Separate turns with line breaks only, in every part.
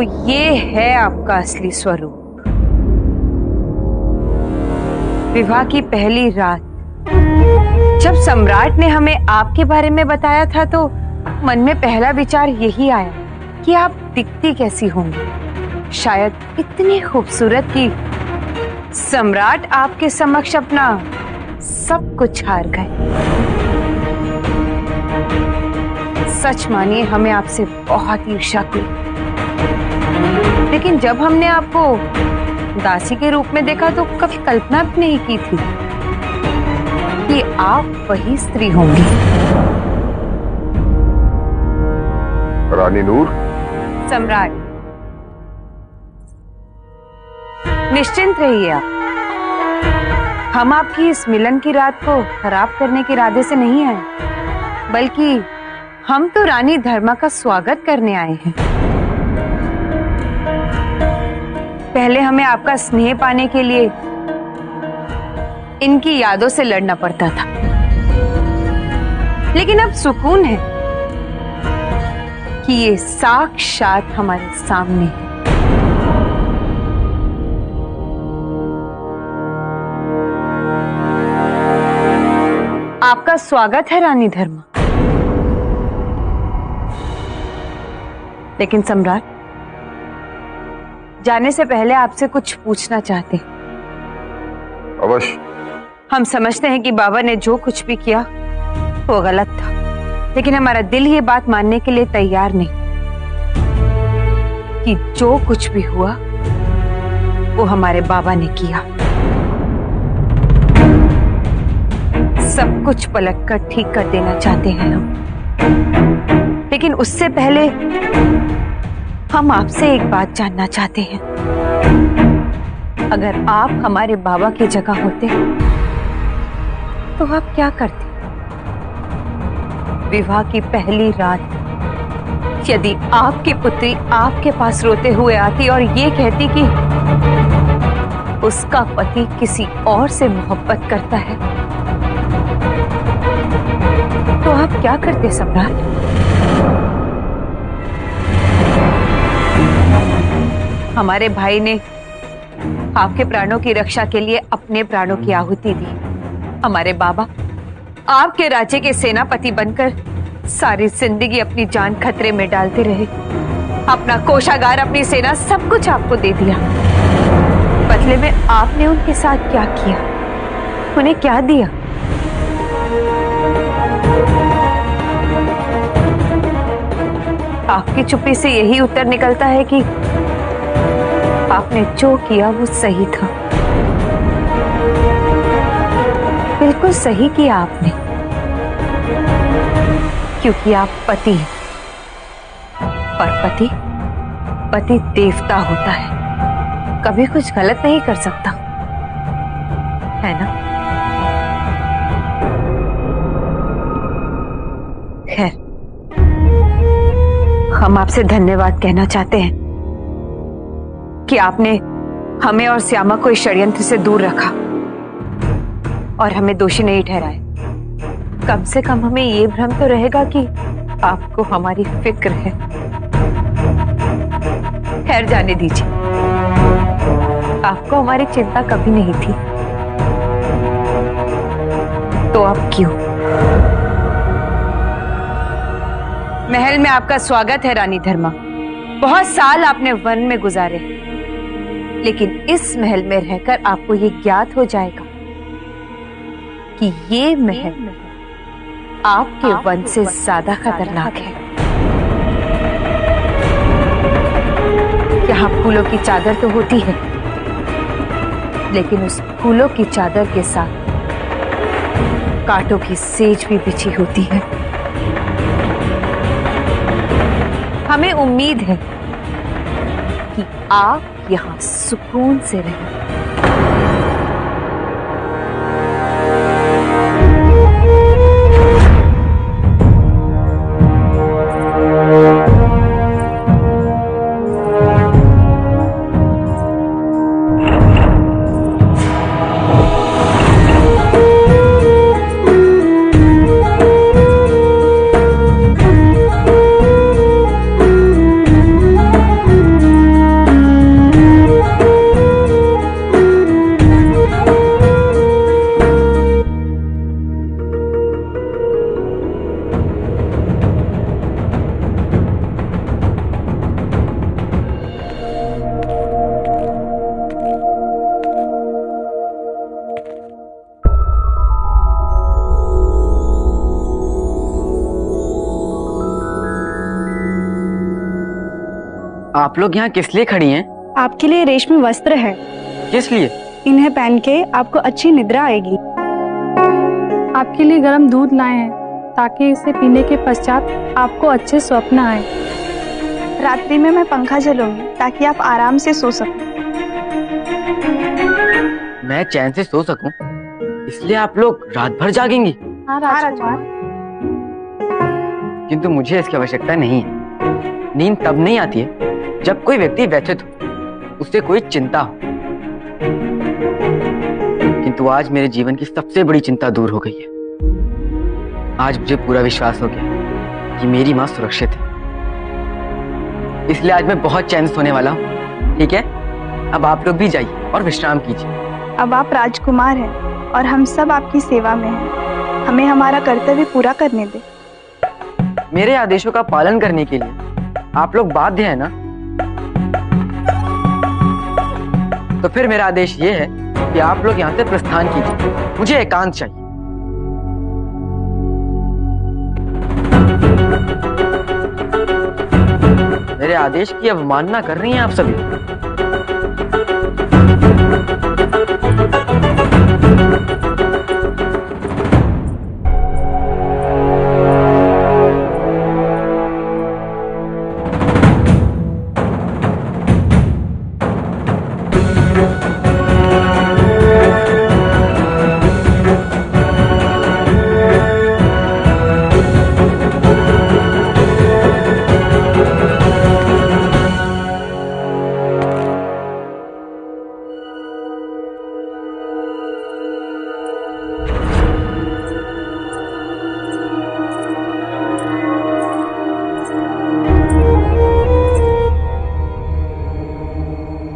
तो ये है आपका असली स्वरूप। विवाह की पहली रात जब सम्राट ने हमें आपके बारे में बताया था तो मन में पहला विचार यही आया कि आप दिखती कैसी होंगी। शायद इतनी खूबसूरत कि सम्राट आपके समक्ष अपना सब कुछ हार गए। सच मानिए हमें आपसे बहुत ईर्ष्या हुई, लेकिन जब हमने आपको दासी के रूप में देखा तो कभी कल्पना भी नहीं की थी कि आप वही स्त्री होंगी।
रानी नूर।
सम्राट, निश्चिंत रहिए आप। हम आपकी इस मिलन की रात को खराब करने के इरादे से नहीं आए, बल्कि हम तो रानी धर्मा का स्वागत करने आए हैं। पहले हमें आपका स्नेह पाने के लिए इनकी यादों से लड़ना पड़ता था, लेकिन अब सुकून है कि ये साक्षात हमारे सामने है। आपका स्वागत है रानी धर्मा। लेकिन सम्राट, जाने से पहले आपसे कुछ पूछना चाहते हैं।
अवश्य।
हम समझते हैं कि बाबा ने जो कुछ भी किया वो गलत था, लेकिन हमारा दिल ये बात मानने के लिए तैयार नहीं कि जो कुछ भी हुआ वो हमारे बाबा ने किया। सब कुछ पलटकर ठीक कर देना चाहते हैं हम, लेकिन उससे पहले हम आपसे एक बात जानना चाहते हैं। अगर आप हमारे बाबा की जगह होते तो आप क्या करते? विवाह की पहली रात यदि आपकी पुत्री आपके पास रोते हुए आती और ये कहती कि उसका पति किसी और से मोहब्बत करता है, तो आप क्या करते सम्राट? हमारे भाई ने आपके प्राणों की रक्षा के लिए अपने प्राणों की आहुति दी। हमारे बाबा आपके राज्य के सेनापति बनकर सारी जिंदगी अपनी जान खतरे में डालते रहे। अपना कोषागार, अपनी सेना, सब कुछ आपको दे दिया। बदले में आपने उनके साथ क्या किया? उन्हें क्या दिया? आपकी चुप्पी से यही उत्तर निकलता है कि आपने जो किया वो सही था। बिल्कुल सही किया आपने, क्योंकि आप पति हैं। पर पति देवता होता है, कभी कुछ गलत नहीं कर सकता, है ना? खैर, हम आपसे धन्यवाद कहना चाहते हैं कि आपने हमें और श्यामा को इस षड्यंत्र से दूर रखा और हमें दोषी नहीं ठहराया। कम से कम हमें ये भ्रम तो रहेगा कि आपको हमारी फिक्र है। खैर, जाने दीजिए, आपको हमारी चिंता कभी नहीं थी, तो अब क्यों? महल में आपका स्वागत है रानी धर्मा। बहुत साल आपने वन में गुजारे, लेकिन इस महल में रहकर आपको ये ज्ञात हो जाएगा कि ये महल आपके वन से ज्यादा खतरनाक है। यहाँ फूलों की चादर तो होती है, लेकिन उस फूलों की चादर के साथ कांटों की सेज भी बिछी होती है। हमें उम्मीद है कि आप यहाँ सुकून से रहें।
आप लोग यहाँ किस लिए खड़ी हैं?
आपके लिए रेशमी वस्त्र है।
किस लिए?
इन्हें पहन के आपको अच्छी निद्रा आएगी।
आपके लिए गर्म दूध लाए हैं ताकि इसे पीने के पश्चात आपको अच्छे स्वप्न आए।
रात्रि में मैं पंखा चलाऊंगी ताकि आप आराम से सो सकें।
मैं चैन से सो सकूं, इसलिए आप लोग रात भर जागेंगी।
हाँ राजकुमार।
किंतु मुझे इसकी आवश्यकता नहीं है। नींद तब नहीं आती है जब कोई व्यक्ति व्यथित हो, उससे कोई चिंता हो। किंतु आज मेरे जीवन की सबसे बड़ी चिंता दूर हो गई है। आज मुझे पूरा विश्वास हो गया कि मेरी माँ सुरक्षित है, इसलिए आज मैं बहुत चैन से सोने वाला हूँ। ठीक है, अब आप लोग भी जाइए और विश्राम कीजिए।
अब आप राजकुमार हैं और हम सब आपकी सेवा में हैं। हमें हमारा कर्तव्य पूरा करने दे।
मेरे आदेशों का पालन करने के लिए आप लोग बाध्य हैं ना? तो फिर मेरा आदेश ये है कि आप लोग यहाँ से प्रस्थान कीजिए। मुझे एकांत चाहिए। मेरे आदेश की अवमानना कर रही हैं आप सभी।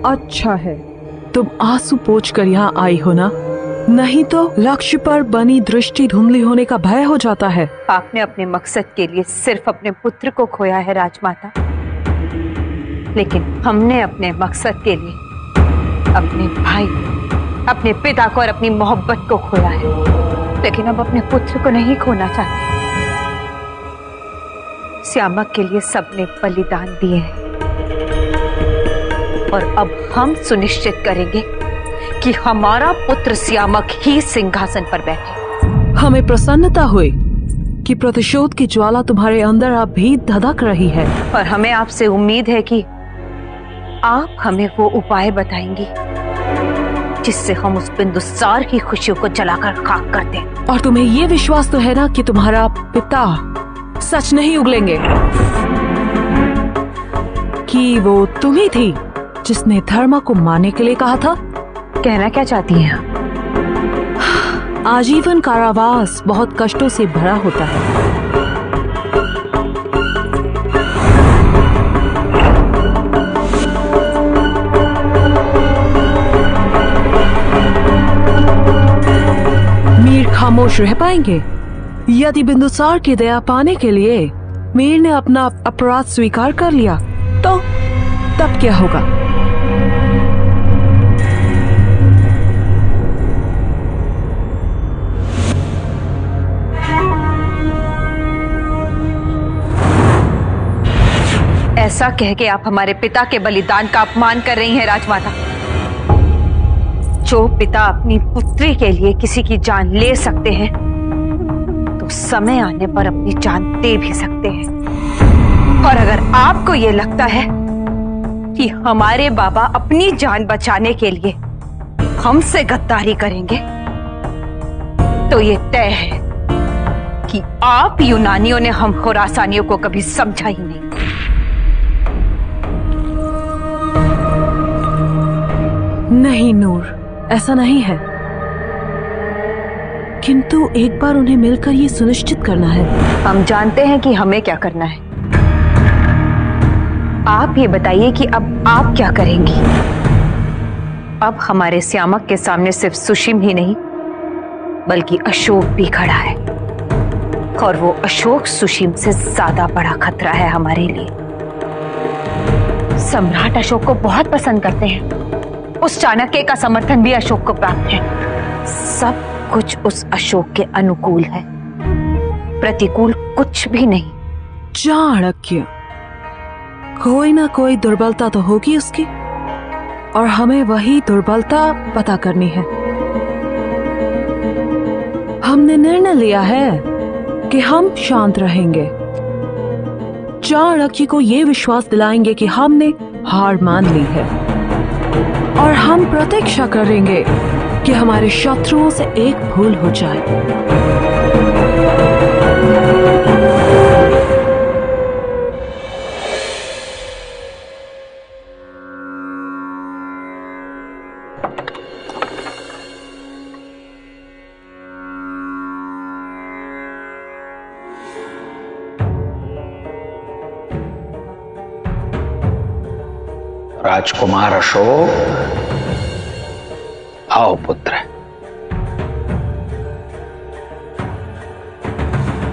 अच्छा है, तुम आंसू पोंछ कर यहाँ आई हो ना, नहीं तो लक्ष्य पर बनी दृष्टि धुंधली होने का भय हो जाता है।
आपने अपने मकसद के लिए सिर्फ अपने पुत्र को खोया है राजमाता, लेकिन हमने अपने मकसद के लिए अपने भाई, अपने पिता को और अपनी मोहब्बत को खोया है, लेकिन अब अपने पुत्र को नहीं खोना चाहते। श्यामक के लिए सबने बलिदान दिए हैं और अब हम सुनिश्चित करेंगे कि हमारा पुत्र श्यामक ही सिंहासन पर बैठे।
हमें प्रसन्नता हुई कि प्रतिशोध की ज्वाला तुम्हारे अंदर अभी धधक रही है,
और हमें आपसे उम्मीद है कि आप हमें वो उपाय बताएंगी जिससे हम उस बिंदुसार की खुशियों को जलाकर खाक कर दें।
और तुम्हें ये विश्वास तो है ना कि तुम्हारा पिता सच नहीं उगलेंगे, कि वो तुम ही थी जिसने धर्म को मारने के लिए कहा था।
कहना क्या चाहती हैं आप?
आजीवन कारावास बहुत कष्टों से भरा होता है। मीर खामोश रह पाएंगे? यदि बिंदुसार की दया पाने के लिए मीर ने अपना अपराध स्वीकार कर लिया तो तब क्या होगा?
ऐसा कह के आप हमारे पिता के बलिदान का अपमान कर रही हैं राजमाता। जो पिता अपनी पुत्री के लिए किसी की जान ले सकते हैं, तो समय आने पर अपनी जान दे भी सकते हैं। और अगर आपको ये लगता है कि हमारे बाबा अपनी जान बचाने के लिए हमसे गद्दारी करेंगे, तो ये तय है कि आप यूनानियों ने हम खुरासानियों को कभी समझा ही नहीं।
नहीं नूर, ऐसा नहीं है, किंतु एक बार उन्हें मिलकर ये सुनिश्चित करना है।
हम जानते हैं कि हमें क्या करना है। आप ये बताइए कि अब आप क्या करेंगी? अब हमारे श्यामक के सामने सिर्फ सुषिम ही नहीं, बल्कि अशोक भी खड़ा है, और वो अशोक सुषिम से ज्यादा बड़ा खतरा है हमारे लिए। सम्राट अशोक को बहुत पसंद करते हैं, उस चाणक्य का समर्थन भी अशोक को प्राप्त है। सब कुछ उस अशोक के अनुकूल है, प्रतिकूल कुछ भी नहीं।
चाणक्य, कोई ना कोई दुर्बलता तो होगी उसकी, और हमें वही दुर्बलता पता करनी है। हमने निर्णय लिया है कि हम शांत रहेंगे, चाणक्य को ये विश्वास दिलाएंगे कि हमने हार मान ली है, और हम प्रतीक्षा करेंगे कि हमारे शत्रुओं से एक भूल हो जाए।
राजकुमार अशोक, आओ पुत्र।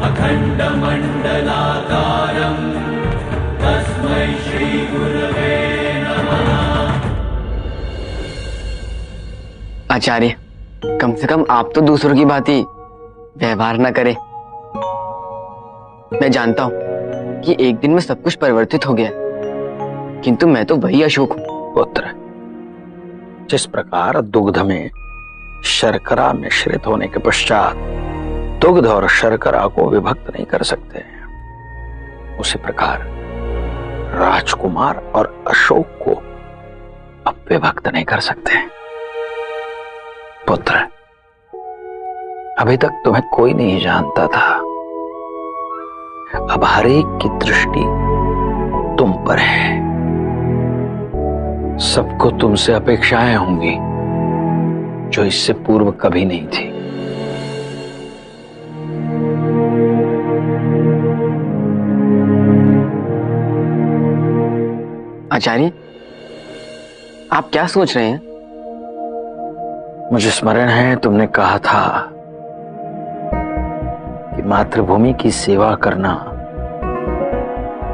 अखंड मंडलाकारं तस्मै श्री गुरवे नमः।
आचार्य, कम से कम आप तो दूसरों की भांति व्यवहार न करें। मैं जानता हूं कि एक दिन में सब कुछ परिवर्तित हो गया, किंतु मैं तो वही अशोक हूं।
पुत्र, जिस प्रकार दुग्ध में शर्करा मिश्रित होने के पश्चात दुग्ध और शर्करा को विभक्त नहीं कर सकते, उसी प्रकार राजकुमार और अशोक को अब विभक्त नहीं कर सकते। पुत्र, अभी तक तुम्हें कोई नहीं जानता था, अब हर एक की दृष्टि तुम पर है। सबको तुमसे अपेक्षाएं होंगी जो इससे पूर्व कभी नहीं थी।
आचार्य, आप क्या सोच रहे हैं?
मुझे स्मरण है तुमने कहा था कि मातृभूमि की सेवा करना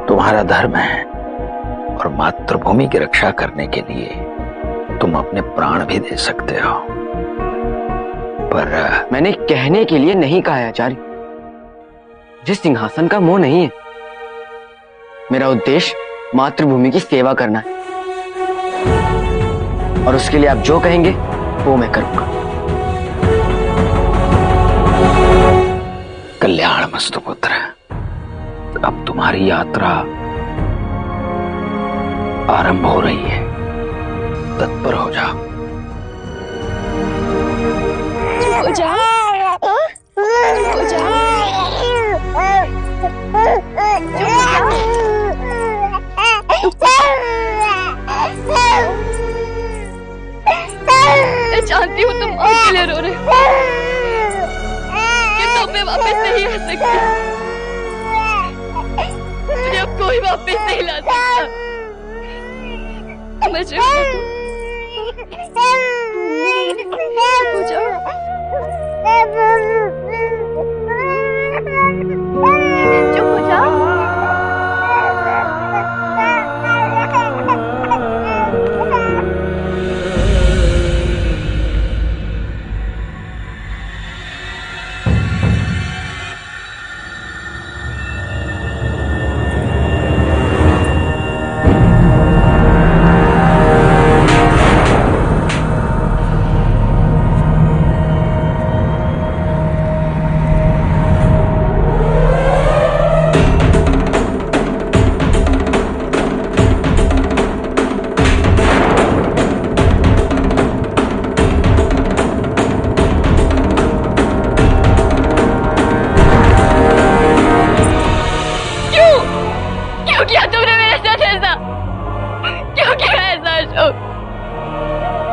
तुम्हारा धर्म है, और मातृभूमि की रक्षा करने के लिए तुम अपने प्राण भी दे सकते हो। पर
मैंने कहने के लिए नहीं कहा है आचार्य। जिस सिंहासन का मोह नहीं है, मेरा उद्देश्य मातृभूमि की सेवा करना है, और उसके लिए आप जो कहेंगे वो मैं करूंगा।
कल्याणमस्तु पुत्र। अब तुम्हारी यात्रा आरंभ हो रही है, तत्पर हो जाओ।
हो जाओ, हो जाओ। मैं जानती हूँ तुम माँ के लिए रो रहे हो, कि तुम मैं वापस नहीं आ सकती। मुझे अब कोई वापस नहीं ला सकता। समझ रहे हो? हो जाओ। चुप हो जाओ।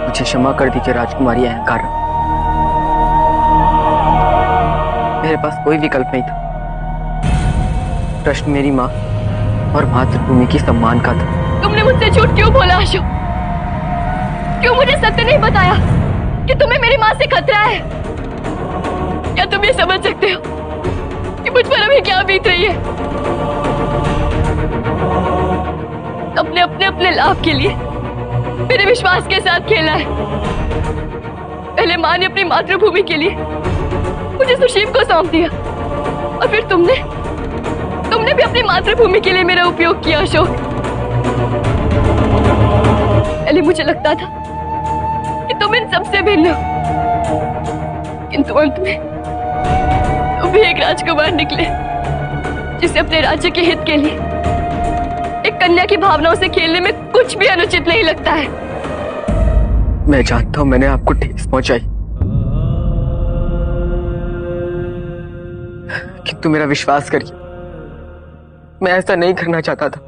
मुझे क्षमा कर दीजिए राजकुमारी अहंकार। मेरे पास कोई विकल्प नहीं था। प्रश्न मेरी माँ और मातृभूमि की सम्मान का था।
तुमने मुझसे झूठ क्यों बोला अशोक? क्यों मुझे सत्य नहीं बताया कि तुम्हें मेरी माँ से खतरा है? क्या तुम ये समझ सकते हो कि मुझ पर अभी क्या बीत रही है? तुमने अपने लाभ के लिए मेरे विश्वास के साथ खेला है। पहले माँ ने अपनी मातृभूमि के लिए मुझे सुशीम को सौंप दिया, और फिर तुमने भी अपनी मातृभूमि के लिए मेरा उपयोग किया अशोक। पहले मुझे लगता था कि तुम इन सबसे भिन्न हो, किंतु अंत में तुम भी एक राजकुमार निकले जिसे अपने राज्य के हित के लिए एक कन्या की भावनाओं से खेलने में कुछ भी अनुचित नहीं लगता है।
मैं जानता हूं मैंने आपको ठेस पहुंचाई, किंतु मेरा विश्वास करिए, मैं ऐसा नहीं करना चाहता था।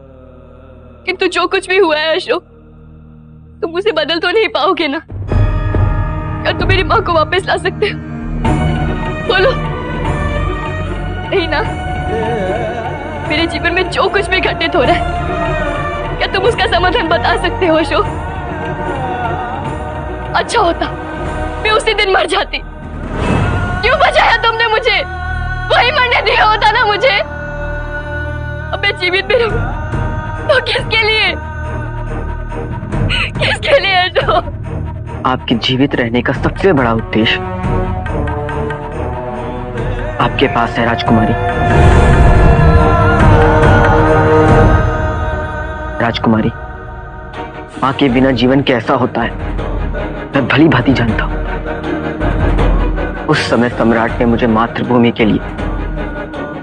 किंतु जो कुछ भी हुआ है अशोक, तुम उसे बदल तो नहीं पाओगे ना? क्या तुम मेरी माँ को वापस ला सकते हो? बोलो। नहीं ना? मेरे जीवन में जो कुछ भी घटित हो रहा है, क्या तुम उसका समाधान बता सकते हो अशोक? अच्छा होता मैं उसी दिन मर जाती। क्यों बचाया तुमने मुझे? वही मरने दिया होता ना मुझे। अब मैं जीवित भी रहूं तो किसके लिए? किसके लिए अशोक?
आपके जीवित रहने का सबसे बड़ा उद्देश्य आपके पास है राजकुमारी। राजकुमारी, मां के बिना जीवन कैसा होता है मैं भली भांति जानता हूं। उस समय सम्राट ने मुझे मातृभूमि के लिए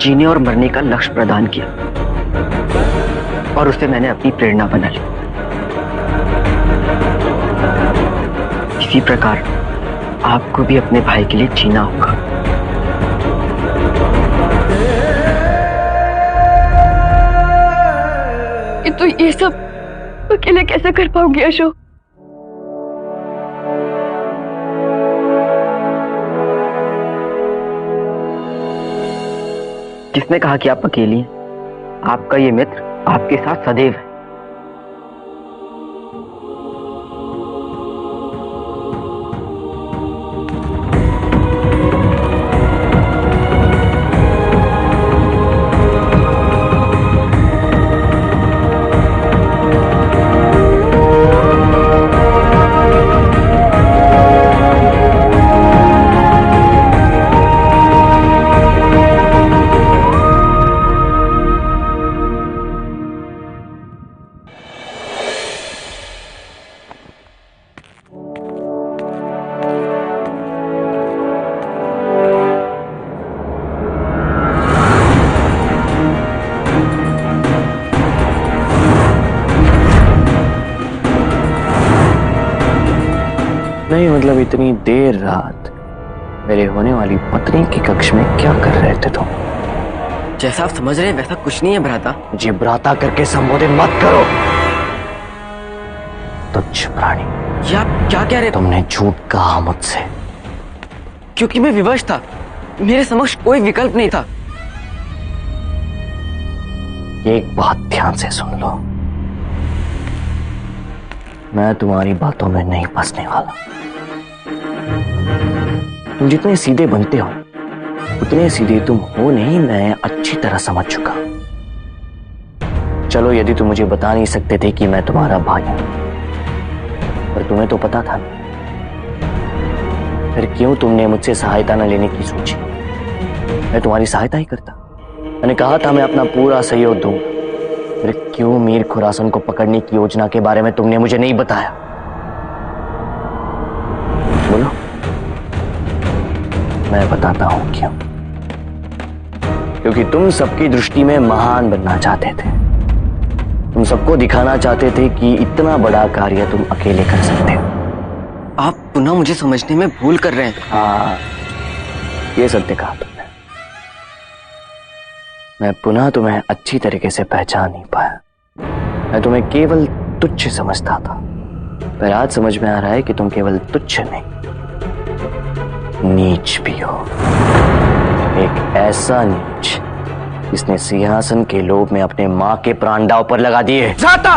जीने और मरने का लक्ष्य प्रदान किया और उसे मैंने अपनी प्रेरणा बना ली। इसी प्रकार आपको भी अपने भाई के लिए जीना होगा।
तो ये सब अकेले कैसे कर पाओगे अशोक?
किसने कहा कि आप अकेली हैं? आपका ये मित्र आपके साथ सदैव है।
नहीं मतलब इतनी देर रात मेरे होने वाली पत्नी की कक्ष में क्या कर रहे थे तुम?
जैसा आप समझ रहे हैं वैसा कुछ नहीं है भ्राता।
मुझे भ्राता करके संबोधित मत करो, तुच्छ प्राणी।
ये आप क्या कह रहे?
तुमने झूठ कहा मुझसे।
क्योंकि मैं विवश था, मेरे समक्ष कोई विकल्प नहीं था।
एक बात ध्यान से सुन लो, मैं तुम्हारी बातों में नहीं फंसने वाला। तुम जितने सीधे बनते हो उतने सीधे तुम हो नहीं, मैं अच्छी तरह समझ चुका। चलो यदि तुम मुझे बता नहीं सकते थे कि मैं तुम्हारा भाई हूं, पर तुम्हें तो पता था, फिर क्यों तुमने मुझसे सहायता न लेने की सोची? मैं तुम्हारी सहायता ही करता। मैंने कहा था मैं अपना पूरा सहयोग दूंगा, फिर क्यों मीर खुरासन को पकड़ने की योजना के बारे में तुमने मुझे नहीं बताया? बोलो। मैं बताता हूं क्यों। क्योंकि तुम सबकी दृष्टि में महान बनना चाहते थे। तुम सबको दिखाना चाहते थे कि इतना बड़ा कार्य तुम अकेले कर सकते हो।
आप पुनः मुझे समझने में भूल कर रहे हैं।
हाँ, ये सत्य कहा तुमने। मैं पुनः तुम्हें अच्छी तरीके से पहचान नहीं पाया। मैं तुम्हें केवल तुच्छ समझता था, पर आज समझ में आ रहा है कि तुम केवल तुच्छ नहीं, नीच भी हो। एक ऐसा नीच जिसने सिंहासन के लोभ में अपने मां के प्राण दांव पर लगा दिए।
जाता!